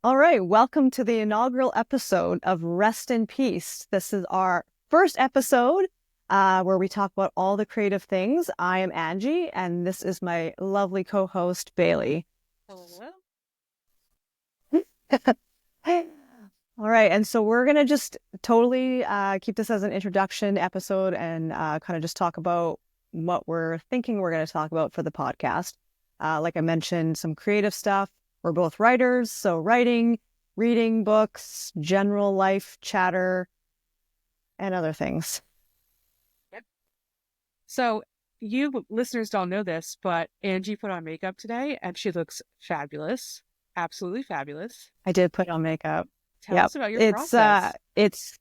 All right, welcome to the inaugural episode of Rest in Peace. This is our first episode where we talk about all the creative things. I am Angie, and this is my lovely co-host, Bailey. Hello. All right, and so we're going to just totally keep this as an introduction episode and kind of just talk about what we're thinking we're going to talk about for the podcast. Like I mentioned, some creative stuff. We're both writers, so writing, reading books, general life chatter, and other things. Yep. So you listeners don't know this, but Angie put on makeup today and she looks fabulous. Absolutely fabulous. I did put on makeup. Tell Yep. us about your process. It's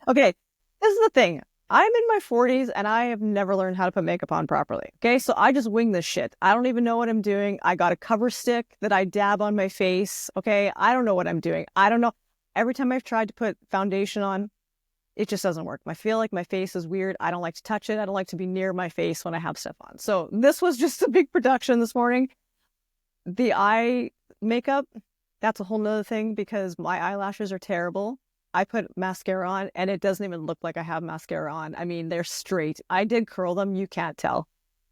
okay. This is the thing. I'm in my 40s and I have never learned how to put makeup on properly. Okay, so I just wing this shit. I don't even know what I'm doing. I got a cover stick that I dab on my face. Okay, I don't know what I'm doing. I don't know. Every time I've tried to put foundation on, it just doesn't work. I feel like my face is weird. I don't like to touch it. I don't like to be near my face when I have stuff on. So this was just a big production this morning. The eye makeup, that's a whole nother thing because my eyelashes are terrible. I put mascara on and it doesn't even look like I have mascara on. I mean, they're straight. I did curl them. You can't tell.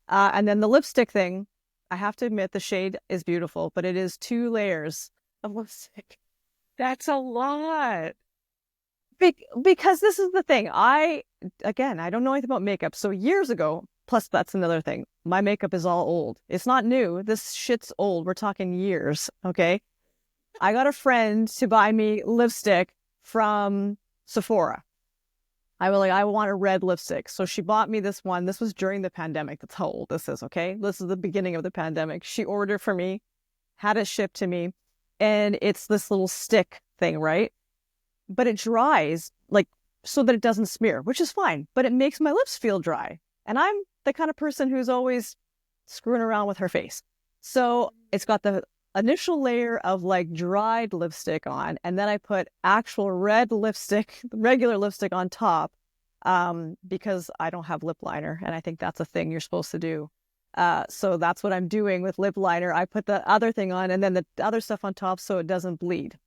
And then the lipstick thing, I have to admit the shade is beautiful, but it is 2 layers of lipstick. That's a lot. Because this is the thing. I don't know anything about makeup. So years ago, plus that's another thing. My makeup is all old. It's not new. This shit's old. We're talking years. Okay. I got a friend to buy me lipstick from Sephora. I was like, I want a red lipstick. So she bought me this one. This was during the pandemic. That's how old this is. Okay. This is the beginning of the pandemic. She ordered for me, had it shipped to me, and it's this little stick thing, right? But it dries like so that it doesn't smear, which is fine, but it makes my lips feel dry. And I'm the kind of person who's always screwing around with her face. So it's got the initial layer of like dried lipstick on, and then I put actual red lipstick, regular lipstick on top, because I don't have lip liner, and I think that's a thing you're supposed to do. So that's what I'm doing with lip liner. I put the other thing on, and then the other stuff on top so it doesn't bleed.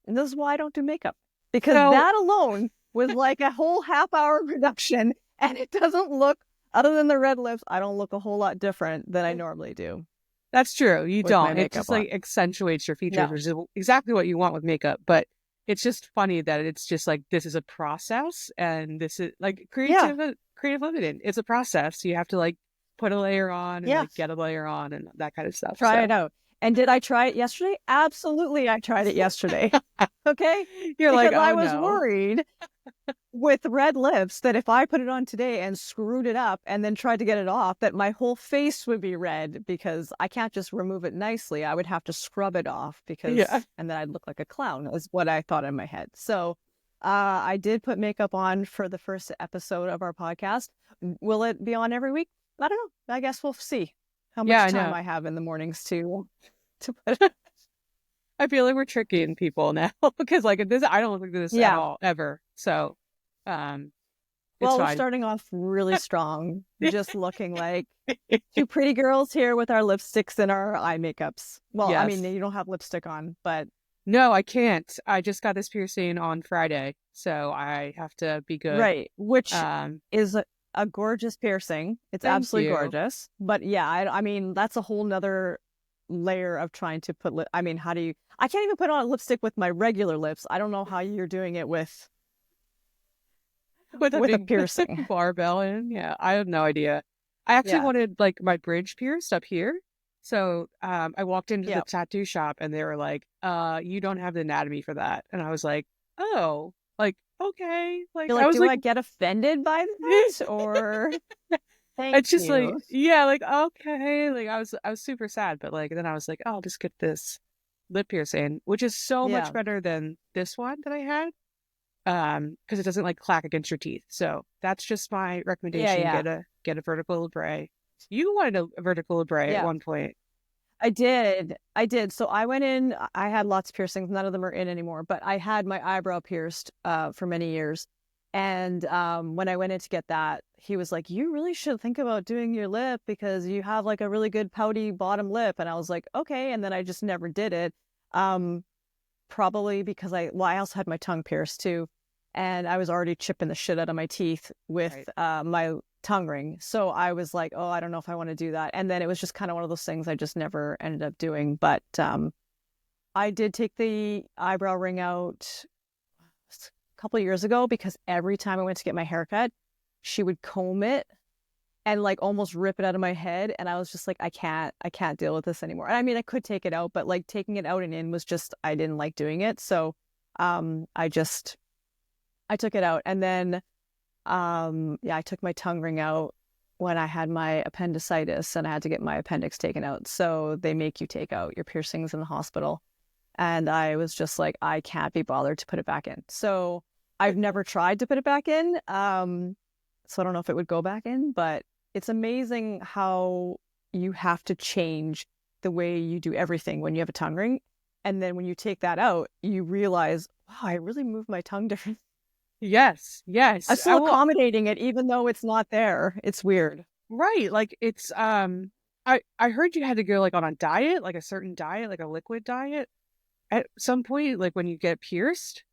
And this is why I don't do makeup, because So that alone was like a whole half-hour production, and it doesn't look, other than the red lips, I don't look a whole lot different than I normally do that's true. You with my don't. It makeup just on. like accentuates your features, No. which is exactly what you want with makeup. But it's just funny that it's just like this is a process and this is like Yeah. creative limited. It's a process. You have to like put a layer on and Yeah. like get a layer on and that kind of stuff. Try So it out. And did I try it yesterday? Absolutely, I tried it yesterday. Okay? you're like, Because I oh was no. worried with red lips that if I put it on today and screwed it up and then tried to get it off, that my whole face would be red because I can't just remove it nicely. I would have to scrub it off Yeah. and then I'd look like a clown, is what I thought in my head. So I did put makeup on for the first episode of our podcast. Will it be on every week? I don't know. I guess we'll see how Yeah, much I time know. I have in the mornings to put it. I feel like we're tricking people now because like this, I don't look like this at Yeah. all ever. So, um, it's Well, we're fine. starting off really strong, just looking like two pretty girls here with our lipsticks and our eye makeups. Well, I mean, Yes. you don't have lipstick on, but No, I can't. I just got this piercing on Friday, so I have to be good. right, which Um, is a gorgeous piercing. It's thank absolutely you. gorgeous. But yeah, I mean, that's a whole nother layer of trying to put I mean, how do you, I can't even put on lipstick with my regular lips. I don't know how you're doing it With a with a big piercing. barbell in. Yeah, I have no idea. I actually Yeah. wanted like my bridge pierced up here. So I walked into the Yeah. tattoo shop and they were like, you don't have the anatomy for that. And I was like, oh, like, okay. Like You're I like, was do like, I get offended by that or thank it's just like, you? yeah, like, okay. Like I was super sad, but like then I was like, oh, I'll just get this lip piercing, which is so much Yeah. better than this one that I had. Because it doesn't like clack against your teeth. So that's just my Yeah. recommendation. Yeah. Get a vertical labre. You wanted a vertical labre at Yeah. one point. I did. I did. So I went in, I had lots of piercings. None of them are in anymore, but I had my eyebrow pierced for many years. And when I went in to get that, he was like, you really should think about doing your lip because you have like a really good pouty bottom lip. And I was like, okay. And then I just never did it. Um, Probably because I also had my tongue pierced too, and I was already chipping the shit out of my teeth with Right. my tongue ring. So I was like, oh, I don't know if I want to do that. And then it was just kind of one of those things I just never ended up doing. But I did take the eyebrow ring out a couple of years ago because every time I went to get my haircut, she would comb it and like almost rip it out of my head. And I was just like, I can't deal with this anymore. And I mean, I could take it out, but like taking it out and in was just, I didn't like doing it. So I took it out. And then, yeah, I took my tongue ring out when I had my appendicitis and I had to get my appendix taken out. So they make you take out your piercings in the hospital. And I was just like, I can't be bothered to put it back in. So I've never tried to put it back in. So I don't know if it would go back in, but it's amazing how you have to change the way you do everything when you have a tongue ring. And then when you take that out, you realize, wow, I really moved my tongue different. Yes, I'm yes. I still will. accommodating it, even though it's not there. It's weird. Right. Like it's I heard you had to go like on a diet, like a certain diet, like a liquid diet at some point, like when you get pierced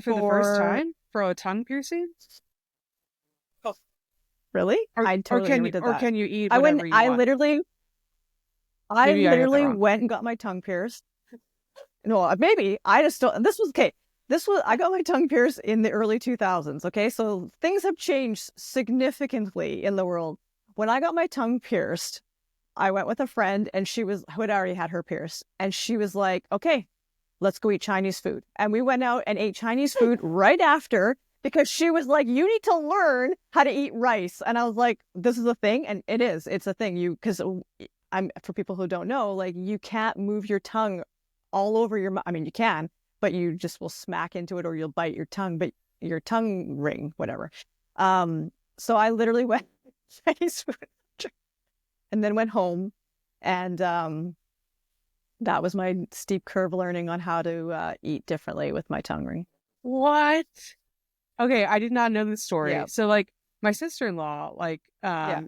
for the first For time for a tongue piercing. oh, really? I totally never did Or that. can you eat I went, whatever you I want? literally, I Maybe I got that literally wrong. went and got my tongue pierced. No, maybe I just don't. This was okay. I got my tongue pierced in the early 2000s. Okay. So things have changed significantly in the world. When I got my tongue pierced, I went with a friend and who had already had her pierced. And she was like, okay, let's go eat Chinese food. And we went out and ate Chinese food right after because she was like, you need to learn how to eat rice. And I was like, this is a thing. And it's a thing. Because for people who don't know, like you can't move your tongue all over your mouth. I mean, you can, but you just will smack into it or you'll bite your tongue, but your tongue ring, whatever. So I literally went Chinese food and then went home and that was my steep curve learning on how to eat differently with my tongue ring. What? Okay, I did not know this story. Yeah, So like my sister-in-law yeah,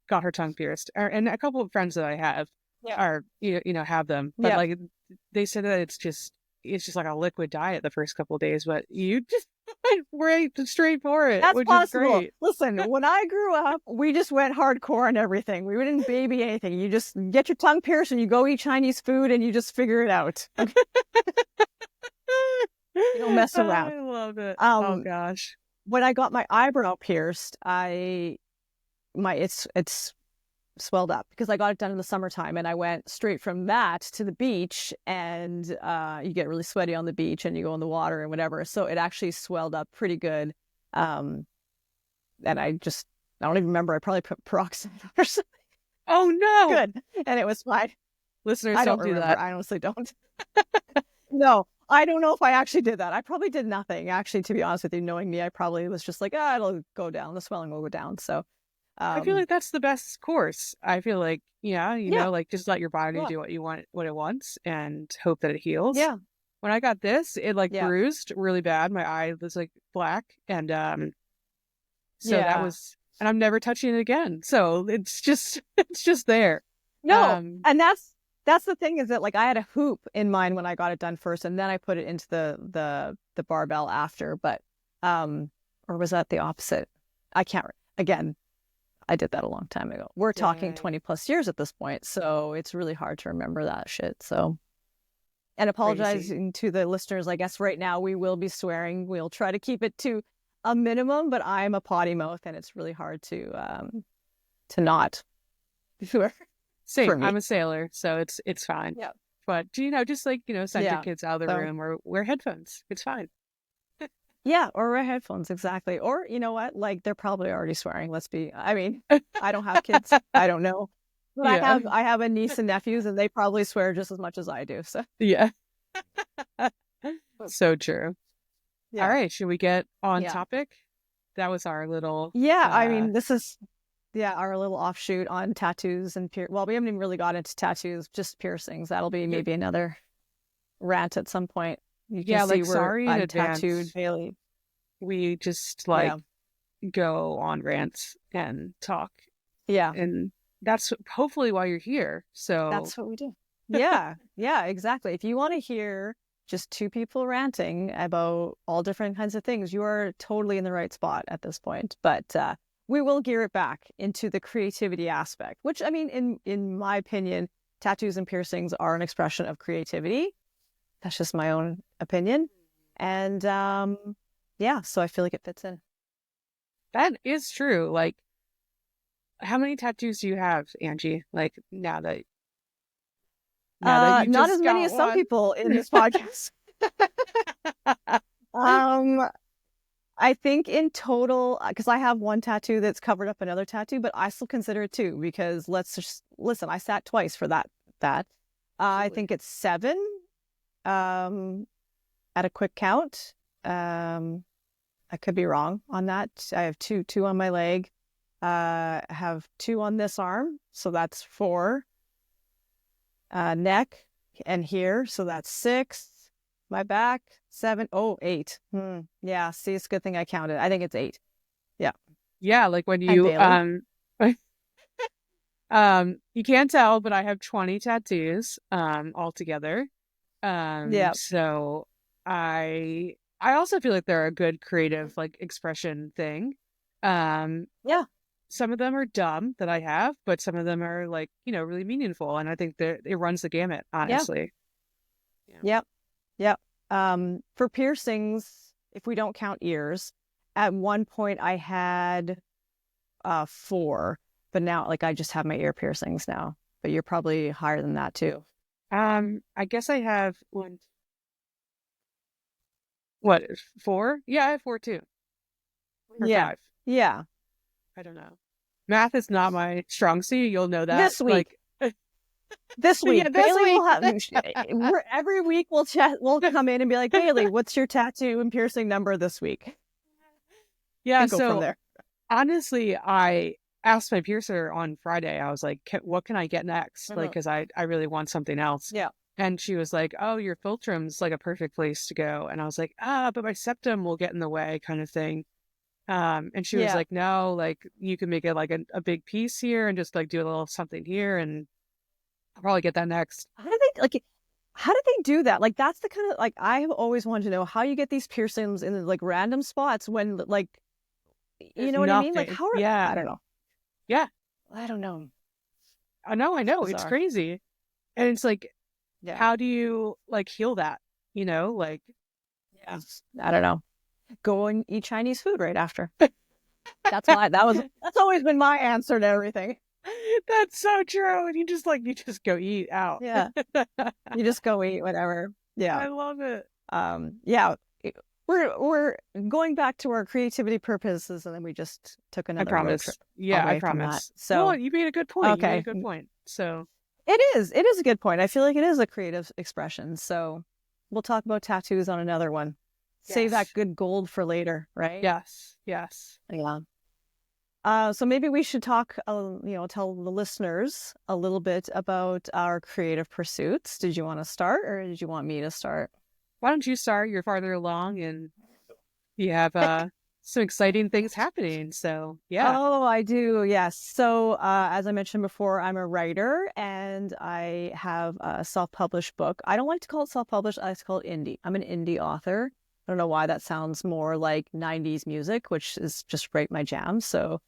got her tongue pierced, and a couple of friends that I have yeah, are you know have them, but yeah. like they said that it's just like a liquid diet the first couple of days, but you just went right straight for it, That's which is possible. great. Listen, when I grew up, we just went hardcore on everything. We didn't baby anything. You just get your tongue pierced and you go eat Chinese food and you just figure it out. Okay? You don't mess around. I love it. Oh Um, gosh. when I got my eyebrow pierced, it's swelled up because I got it done in the summertime and I went straight from that to the beach and you get really sweaty on the beach and you go in the water and whatever. So it actually swelled up pretty good. Um, and I don't even remember. I probably put peroxide on or something Oh no. good and it was fine. Listeners, I don't don't do remember. that. I honestly don't. No, I don't know if I actually did that. I probably did nothing. Actually, to be honest with you, knowing me, I probably was just like, ah, it'll go down. The swelling will go down. So, I feel um, like that's the best course. I feel like, yeah, you yeah, know, like just let your body yeah, do what it wants and hope that it heals. yeah, When I got this, it like yeah, bruised really bad. My eye was like black and so that yeah. was and I'm never touching it again. So it's just it's just there. No, Um and that's the thing is that like I had a hoop in mind when I got it done first, and then I put it into the barbell after. But or was that the opposite? I can't. Again, I did that a long time ago. We're talking Dang, 20 plus years at this point, so it's really hard to remember that shit. So, and crazy. apologizing to the listeners, I guess right now we will be swearing. We'll try to keep it to a minimum, but I'm a potty mouth, and it's really hard to not swear for Same. me. I'm a sailor, so it's fine. Yeah. But you know, just like, you know, send your Yeah. kids out of the So room or wear headphones. It's fine. yeah, or wear headphones, exactly. Or you know what? Like they're probably already swearing. I mean, I don't have kids. I don't know. But Yeah. I have a niece and nephews and they probably swear just as much as I do. So Yeah. So true. All yeah. right, should we get on Yeah. topic? That was our little Yeah, I mean, this is yeah, our little offshoot on tattoos and well, we haven't even really got into tattoos, just piercings. That'll be yeah, maybe another rant at some point. You can yeah, see like we're sorry in untattooed advance. Bailey. We just Yeah. like go on rants and talk Yeah. and that's hopefully why you're here. So That's what we do. Yeah, yeah, exactly. If you want to hear just two people ranting about all different kinds of things, you are totally in the right spot at this point. But we will gear it back into the creativity aspect, which I mean, in my opinion, tattoos and piercings are an expression of creativity. That's just my own opinion. And yeah, so I feel like it fits in. That is true. Like, how many tattoos do you have, Angie? Like now that you Not as just many got as some one. people in this podcast. Um, I think in total, because I have one tattoo that's covered up another tattoo, but I still consider it two because let's just listen. I sat twice for that. That I Absolutely. think it's seven. Um, at a quick count. I could be wrong on that. I have two on my leg. I have two on this arm, so that's four. Neck and here, so that's six. My back, seven. Oh, eight. Yeah, see, it's a good thing I counted. I think it's eight. Yeah. Yeah, like when And you Bailey. you can't tell, but I have 20 tattoos altogether. Yeah. So I also feel like they're a good creative like expression thing. Um, Yeah. some of them are dumb that I have, but some of them are like, really meaningful. And I think that it runs the gamut, Yeah. honestly. Yeah. Yep. Yep. For piercings, if we don't count ears, at one point I had four, but now like I just have my ear piercings now. But you're probably higher than that too. I guess I have what, four? Yeah, I have four too. Or Yeah. five. Yeah. I don't know. Math is not my strong suit. You'll know that. This week. Like, This yeah, week, this Bailey will week. have every week we'll come in and be like, Bailey, what's your tattoo and piercing number this week? Yeah, And go from so there. honestly, I asked my piercer on Friday. I was like, "What can I get next?" Like, Mhm. because I really want something else. Yeah. And she was like, "Oh, your philtrum's like a perfect place to go." And I was like, but my septum will get in the way, kind of thing. And she was Yeah. like, "No, like you can make it like a big piece here and just like do a little something here, and I'll probably get that next." How do they like how do they do that? Like that's the kind of like I have always wanted to know how you get these piercings in like random spots when like you There's know what I mean? Like nothing. how are Yeah, I don't know. yeah. I don't know. I It's know. It's bizarre. crazy, and it's like, Yeah. how do you like heal that? Like. Yeah. I don't know. Go and eat Chinese food right after. That's always been my answer to everything. That's so true. And you just go eat out. Yeah. You just go eat whatever. Yeah. I love it. Yeah. We're going back to our creativity purposes and then we just took I another road trip promise. Yeah, I away from that. promise. Well, So, you made a good point. You made a okay. good point. So, It is a good point. I feel like it is a creative expression. So we'll talk about tattoos on another one. Save that yes. good gold for later, right? Yes. Yes. Yeah. So maybe we should talk, tell the listeners a little bit about our creative pursuits. Did you want to start or did you want me to start? Why don't you start? You're farther along and you have some exciting things happening. So, yeah. Oh, I do. Yes. So, as I mentioned before, I'm a writer and I have a self-published book. I don't like to call it self-published. I like to call it indie. I'm an indie author. I don't know why that sounds more like 90s music, which is just right my jam. So,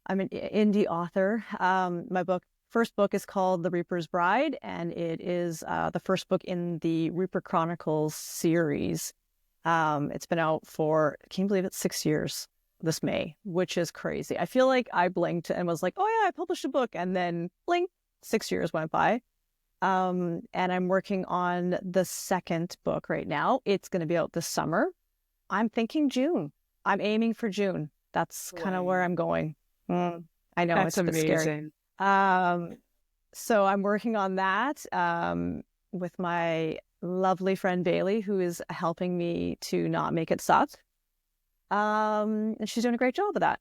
I'm an indie author. My first book is called The Reaper's Bride, and it is the first book in the Reaper Chronicles series. It's been out for, can you believe it, 6 years this May, which is crazy. I feel like I blinked and was like, oh yeah, I published a book, and then blink, 6 years went by. And I'm working on the second book right now. It's going to be out this summer. I'm thinking June. I'm aiming for June. That's kind of where Wow. I'm going. I know That's it's a bit scary. amazing. Um, so I'm working on that with my lovely friend Bailey, who is helping me to not make it suck. And she's doing a great job of that.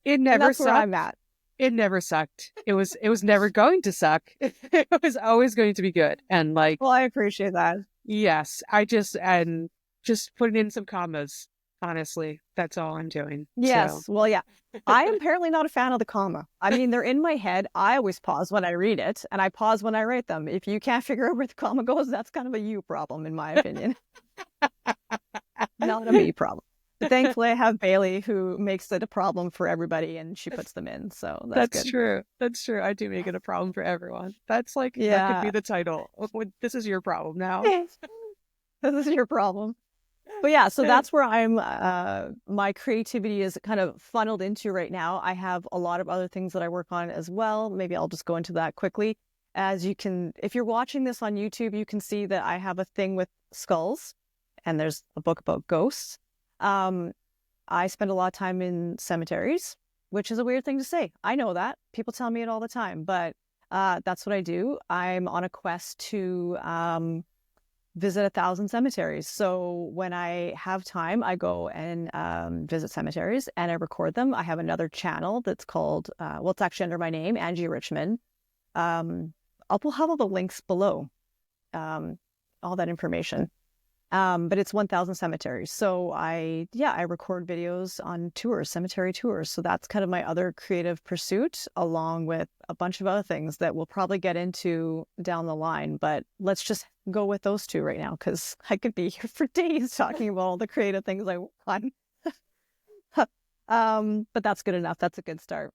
It And never that's where I'm sucked. at. It never sucked. It was never going to suck. It was always going to be good. And like, Well, I appreciate that. yes, and just putting in some commas. Honestly, that's all I'm doing. So, Yes. Well, yeah. I am apparently not a fan of the comma. I mean, they're in my head. I always pause when I read it, and I pause when I write them. If you can't figure out where the comma goes, that's kind of a you problem, in my opinion, not a me problem. But thankfully, I have Bailey who makes it a problem for everybody, and she puts them in. So that's that's good. true. That's true. I do make it a problem for everyone. That's like, that could be Yeah. the title. This is your problem now. This is your problem. But yeah, so that's where I'm my creativity is kind of funneled into right now. I have a lot of other things that I work on as well. Maybe I'll just go into that quickly. As you can, if you're watching this on YouTube, you can see that I have a thing with skulls and there's a book about ghosts. Um, I spend a lot of time in cemeteries, which is a weird thing to say. I know that. People tell me it all the time, but that's what I do. I'm on a quest to visit 1,000 cemeteries. So when I have time, I go and visit cemeteries and I record them. I have another channel that's called, well, it's actually under my name, Angie Richmond. We'll have all the links below, all that information. But it's 1,000 cemeteries. So I record videos on tours, cemetery tours. So that's kind of my other creative pursuit, along with a bunch of other things that we'll probably get into down the line. But let's just go with those two right now, because I could be here for days talking about all the creative things I work on. But that's good enough. That's a good start.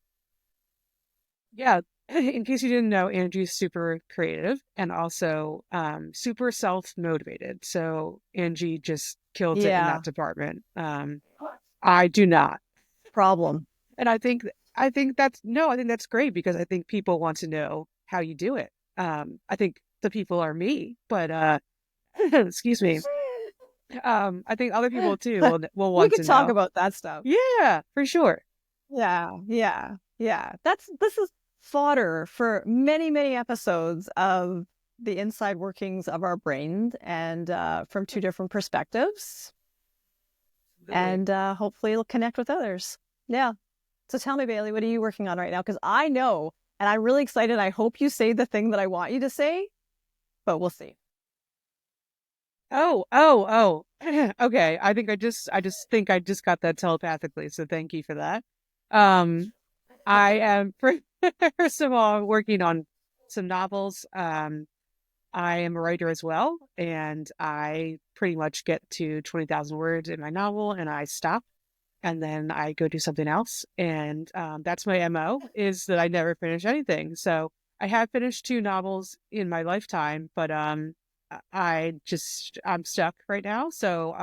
Yeah. In case you didn't know, Angie's super creative and also super self-motivated. So Angie just kills it in Yeah. that department. I do not. Problem. And I think that's no, I think that's great because I think people want to know how you do it. I think the people are me, but excuse me. I think other people too will We want could to talk know. about that stuff. Yeah, for sure. Yeah, yeah, yeah. This is fodder for many, many episodes of the inside workings of our brains and from two different perspectives. Absolutely. And hopefully it'll connect with others. Yeah. So tell me, Bailey, what are you working on right now? Because I know, and I'm really excited. I hope you say the thing that I want you to say, but we'll see. Oh. Okay. I just think I just got that telepathically. So thank you for that. Um, I am first of all working on some novels. I am a writer as well, and I pretty much get to 20,000 words in my novel and I stop and then I go do something else. And that's my MO is that I never finish anything. So I have finished two novels in my lifetime, but I'm stuck right now. So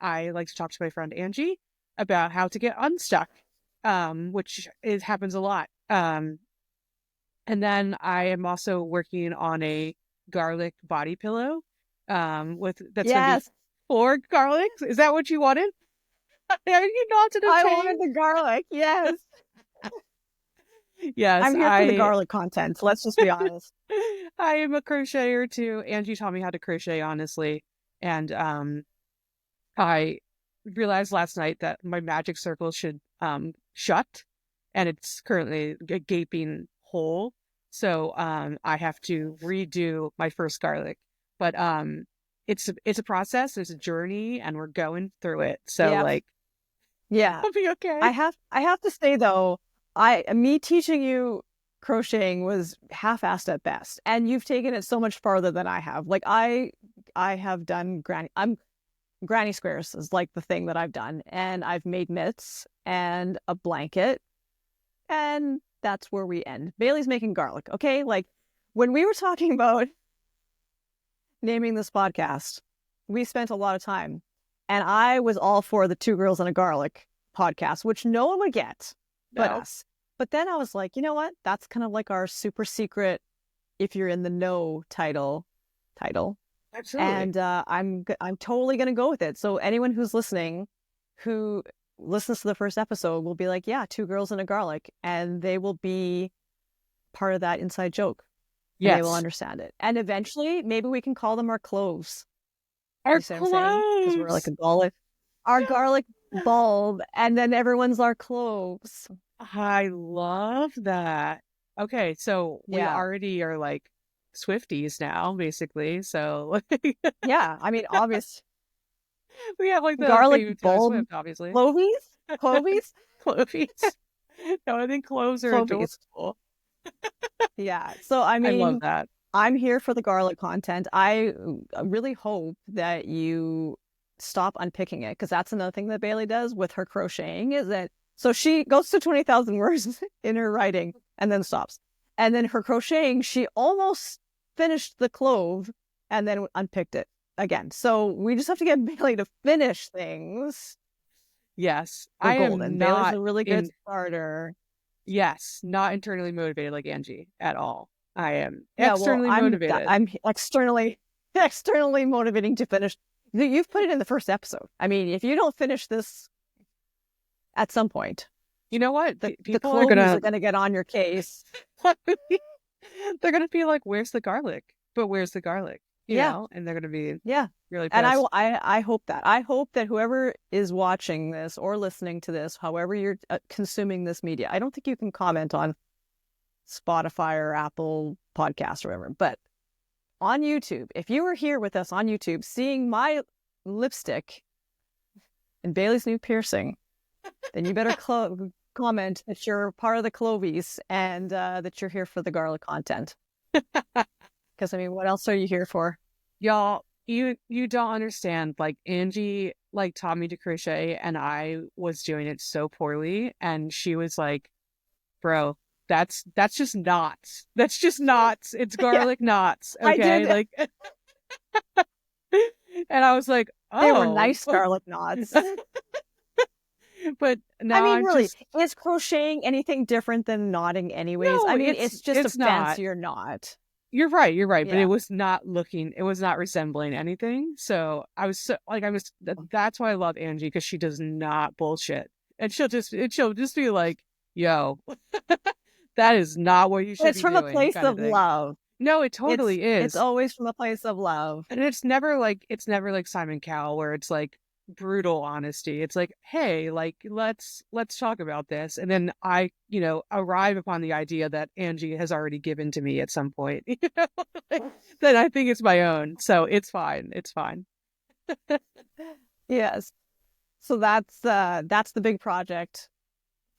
I like to talk to my friend Angie about how to get unstuck, which happens a lot. And then I am also working on a garlic body pillow with that's going to be Yes, 4 garlics. Is that what you wanted? Are you nodding I okay? wanted the garlic. Yes. Yes, I'm here for the garlic content. Let's just be honest. I am a crocheter too. Angie taught me how to crochet, honestly. And I realized last night that my magic circle should shut and it's currently a gaping hole. So I have to redo my first garlic. But it's a process, it's a journey, and we're going through it. So Yep. like Yeah. I'll be okay. I have to say though, me teaching you crocheting was half-assed at best, and you've taken it so much farther than I have. Like I have done granny squares is like the thing that I've done, and I've made mitts and a blanket, and that's where we end. Bailey's making garlic, okay? Like when we were talking about naming this podcast, we spent a lot of time, and I was all for the Two Girls and a Garlic podcast, which no one would get but No, us. But then I was like, you know what? That's kind of like our super secret, if you're in the know title. absolutely. And I'm totally gonna go with it. So anyone who's listening, who listens to the first episode, will be like, yeah, Two Girls and a Garlic, and they will be part of that inside joke, and they will Yes. understand it. And eventually, maybe we can call them our cloves. Our You see what I'm saying? Because we're like clothes. a garlic, our garlic bulb, and then everyone's our cloves. I love that. Okay, so we Yeah. already are like Swifties now, basically. So Yeah. I mean, obvious. We have like the Garlic thing with Taylor bulb Swift, obviously. clovies? Clovies? Clovies. No, I think cloves are Clovies. adorable. Yeah. So I I love mean, that. I'm here for the garlic content. I really hope that you stop unpicking it because that's another thing that Bailey does with her crocheting is that so she goes to 20,000 words in her writing and then stops. And then her crocheting, she almost finished the clove and then unpicked it again. So we just have to get Bailey to finish things. Yes, We're I am golden. Bailey's not a really good in, starter. yes, not internally motivated like Angie at all. I am Yeah, well, externally motivated. I'm externally motivating to finish. You've put it in the first episode. I mean, if you don't finish this at some point, You know what? the People Clovies are gonna get on your case. they're gonna be like, "Where's the garlic?" But where's the garlic? Yeah, And they're gonna be yeah. really And pissed. I hope that. I hope that whoever is watching this or listening to this, however you're consuming this media, I don't think you can comment on Spotify or Apple Podcast or whatever, but on YouTube, if you were here with us on YouTube, seeing my lipstick and Bailey's new piercing, then you better comment that you're part of the Clovies and that you're here for the garlic content. Because I mean, what else are you here for? Y'all, you don't understand. Like Angie like taught me to crochet and I was doing it so poorly and she was like, "Bro, that's just knots. That's just knots. It's Yeah, garlic knots." I Okay? did. Like and I was like, They were "Oh." nice garlic knots. But I now mean, I'm really, just is crocheting anything different than knotting, anyways? no, I mean, it's just a it's not. fancier knot. You're right, but Yeah. it was not resembling anything. So I was so like, that's why I love Angie because she does not bullshit. And she'll just be like, yo, that is not what you should It's be from a doing, place kind of of thing. love. No, it totally It's is. always from a place of love. And it's never like Simon Cowell where it's like brutal honesty. It's like, hey, like let's talk about this. And then I, arrive upon the idea that Angie has already given to me at some point. Like, then I think it's my own. So it's fine. It's fine. Yes. So that's the big project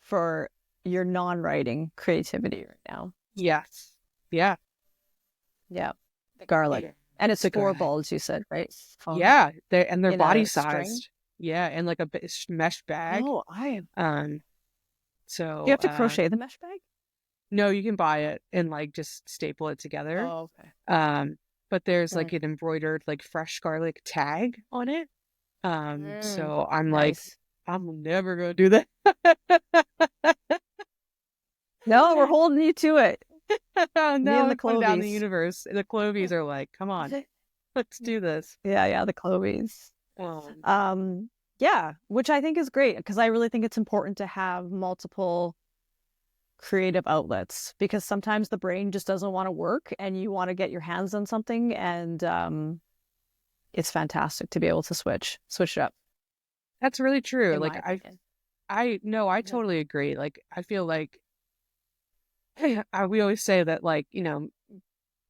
for your non-writing creativity right now. Yes. Yeah. Yeah. The garlic. Yeah. And it's The 4 garlic. balls, you said, right? Yeah. They're In body a string. sized. Yeah, and like a mesh bag. Oh, I Um. you So have to crochet the mesh bag? no, you can buy it and like just staple it together. Oh, okay. But there's Mm. like an embroidered like fresh garlic tag on it. So I'm like, Nice. I'm never gonna do that. No, we're holding you to it. No, Me and the I'm putting down the Clovies. universe. The Clovies are like, come on, let's do this. Yeah, the Clovies. Um, Yeah, which I think is great because I really think it's important to have multiple creative outlets because sometimes the brain just doesn't want to work and you want to get your hands on something and it's fantastic to be able to switch it up, that's really true. in Like my opinion. I no, I Yeah. totally agree. Like I feel like we always say that like,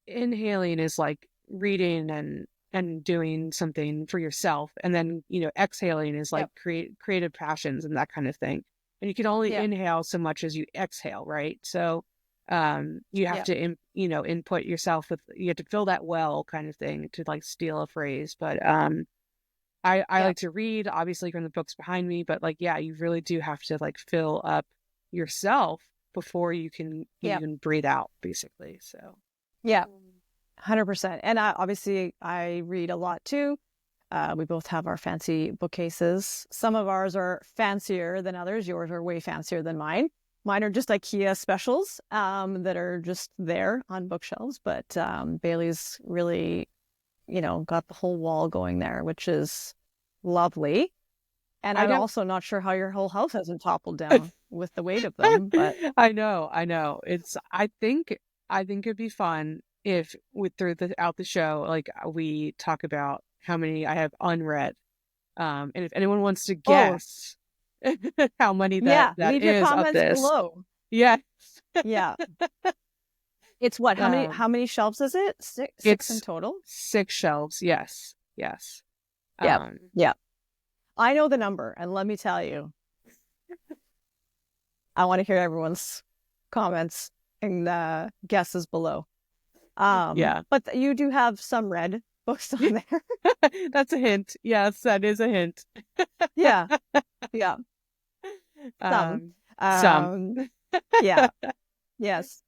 inhaling is like reading and doing something for yourself and then exhaling is like Yep. creative passions and that kind of thing and you can only Yeah. inhale so much as you exhale, right? So you have Yeah. to input yourself with, you have to fill that well kind of thing, to like steal a phrase. But I Yeah. like to read obviously from the books behind me, but like yeah, you really do have to like fill up yourself before you can Yeah. even breathe out basically. So Yeah. 100%. And obviously I read a lot too. We both have our fancy bookcases. Some of ours are fancier than others. Yours are way fancier than mine. Mine are just IKEA specials that are just there on bookshelves. But Bailey's really, got the whole wall going there, which is lovely. And I I'm know. also not sure how your whole house hasn't toppled down with the weight of them. But I know. I think it'd be fun if throughout the show, like we talk about how many I have unread. And if anyone wants to oh, guess how many yeah, that leave your is of comments this. below. Yes. Yeah. It's what? Um, How many shelves is it? Six in it's total? 6 shelves. Yes. Yes. Yeah. Um, Yeah. I know the number, and let me tell you, I want to hear everyone's comments and guesses below. Yeah. But you do have some red books on there. That's a hint. Yes, that is a hint. Yeah, yeah, some. Some. Yeah, yes.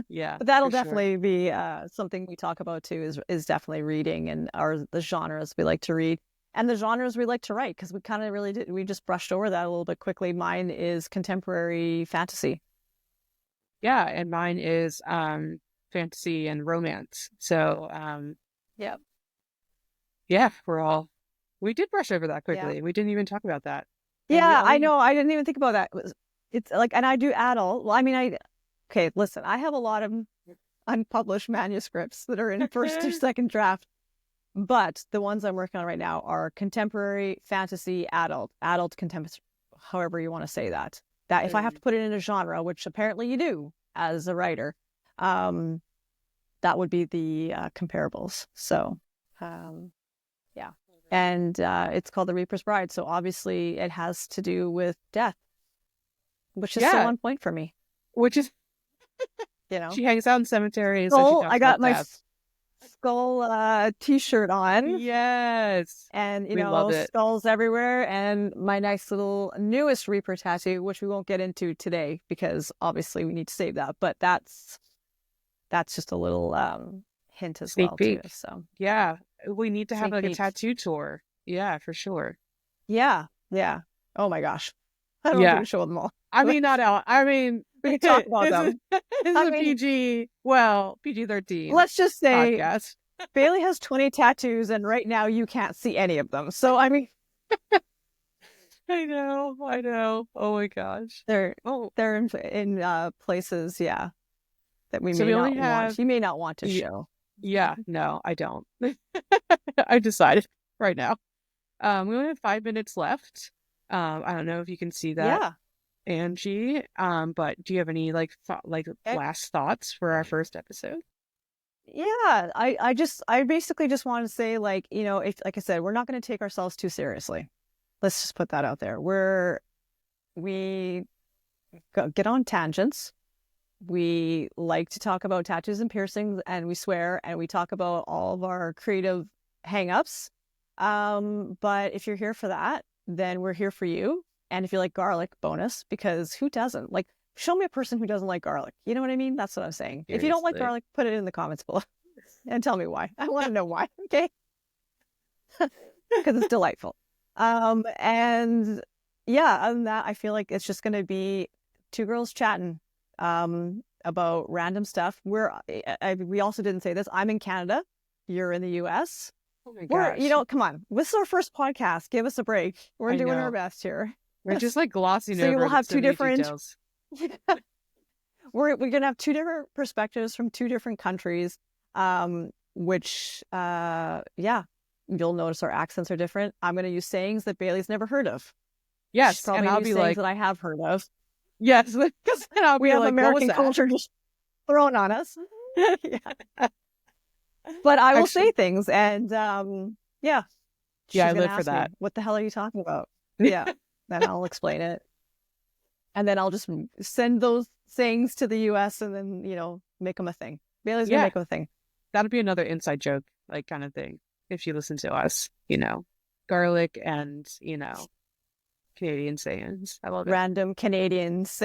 Yeah, But that'll for sure. definitely be something we talk about too. Is definitely reading and the genres we like to read and the genres we like to write because we kind of really did. We just brushed over that a little bit quickly. Mine is contemporary fantasy. Yeah, and mine is fantasy and romance. So Yeah, yeah, we did brush over that yeah, quickly. We didn't even talk about that. And we yeah. I only know. I didn't even think about that. It's like, and I do adult. Well, I mean, okay. Listen, I have a lot of unpublished manuscripts that are in first or second draft. But the ones I'm working on right now are contemporary, fantasy, adult contemporary, however you want to say that. That if I have to put it in a genre, which apparently you do as a writer, um, that would be the comparables. So, yeah. And it's called The Reaper's Bride. So obviously it has to do with death, which is so yeah, on point for me. which is You know, she hangs out in cemeteries and she Skull, I talks got about my death. skull t-shirt on. Yes. And We love it. skulls everywhere, and my nice little newest Reaper tattoo, which we won't get into today because obviously we need to save that. But that's just a little hint as Sneak well too. peek. So Yeah. We need to have sneak like a peek. tattoo tour. Yeah, for sure. Yeah, yeah. Oh my gosh, I don't know if we Yeah. can show them all. I mean, not out. I mean, We can talk about them. it's I a mean, PG, well, PG-13 let's just say podcast. Bailey has 20 tattoos, and right now you can't see any of them. So I mean, I know. I know. Oh my gosh. they're Oh, they're in places, yeah, that we so may we only not want. have, You may not want to yeah, show. yeah, no, I don't. I decided right now. We only have 5 minutes left. I don't know if you can see that, Yeah. Angie. But do you have any like Okay. last thoughts for our first episode? Yeah, I basically just want to say, like, if, like I said, we're not going to take ourselves too seriously. Let's just put that out there. We get on tangents. We like to talk about tattoos and piercings, and we swear, and we talk about all of our creative hangups. But if you're here for that, then we're here for you. And if you like garlic, bonus, because who doesn't? Like, show me a person who doesn't like garlic. You know what I mean? That's what I'm saying. If you don't like Seriously. garlic, put it in the comments below and tell me why. I want to know why. Okay, because it's delightful. And yeah, other than that, I feel like it's just going to be two girls chatting about random stuff. We also didn't say this. I'm in Canada. You're in the US. Oh my We're, gosh. come on. This is our first podcast. Give us a break. We're I doing our know. best here. We're just like glossing So you will over have so two many different, details. we're gonna have two different perspectives from two different countries. Which yeah, you'll notice our accents are different. I'm gonna use sayings that Bailey's never heard of. She's Yes, probably and gonna I'll use be sayings like, that I have heard of. yes, because then I'll We be have like, what was American that? culture just thrown on us. Yeah. But I will Actually, say things, and yeah, yeah, she's I gonna live for ask me, that. "What the hell are you talking about?" Yeah, then I'll explain it, and then I'll just send those sayings to the U.S. and then make them a thing. Bailey's gonna Yeah, make them a thing. that'll be another inside joke, like kind of thing. If she listens to us, garlic and Canadian sayings. I love it. Random Canadians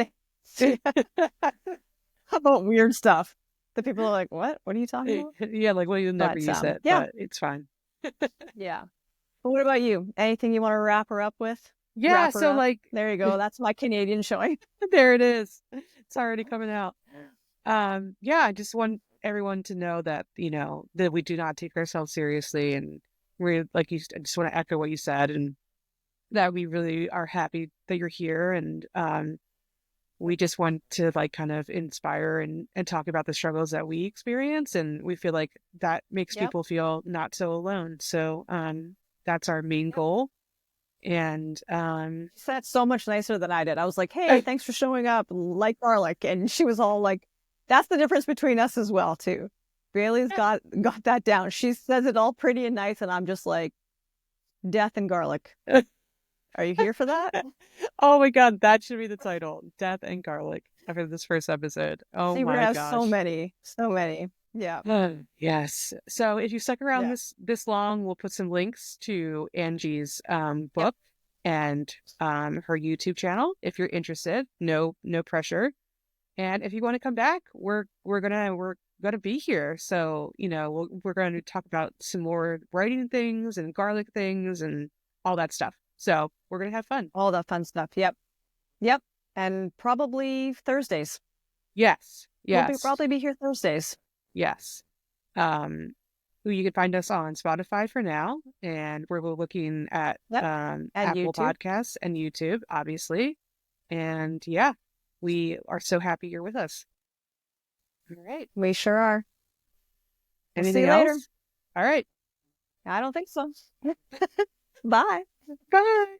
about weird stuff that people are like, "What are you talking about?" Yeah, like well, you'll never But use it, yeah, but it's fine. yeah. But what about you? Anything you want to wrap her up with? Yeah, Wrap her so up. like There you go. That's my Canadian showing. there it is. It's already coming out. Yeah, I just want everyone to know that, that we do not take ourselves seriously and we're like I just want to echo what you said and that we really are happy that you're here and we just want to like kind of inspire and talk about the struggles that we experience and we feel like that makes Yep. people feel not so alone. So that's our main goal. And She said it so much nicer than I did. I was like, "Hey, thanks for showing up. Like garlic," and she was all like, "That's the difference between us as well, too." Bailey's got that down. She says it all pretty and nice, and I'm just like, Death and garlic. Are you here for that? Oh my God, that should be the title. Death and Garlic after this first episode. Oh See, we're gonna my have so gosh. many, so many. Yeah, Yes. So if you stuck around yeah. this long, we'll put some links to Angie's Yep. book and her YouTube channel if you're interested. No pressure. And if you want to come back, we're gonna be here. So, we're going to talk about some more writing things and garlic things and all that stuff. So we're gonna have fun. All that fun stuff. Yep, yep. And probably Thursdays. Yes, We'll be yes, probably be here Thursdays. yes. Um, you can find us on Spotify for now, and we're looking at Yep. And Apple YouTube. Podcasts and YouTube, obviously. And yeah, we are so happy you're with us. All right. We sure are. We'll see Anything you later. else? All right. I don't think so. Bye. Bye.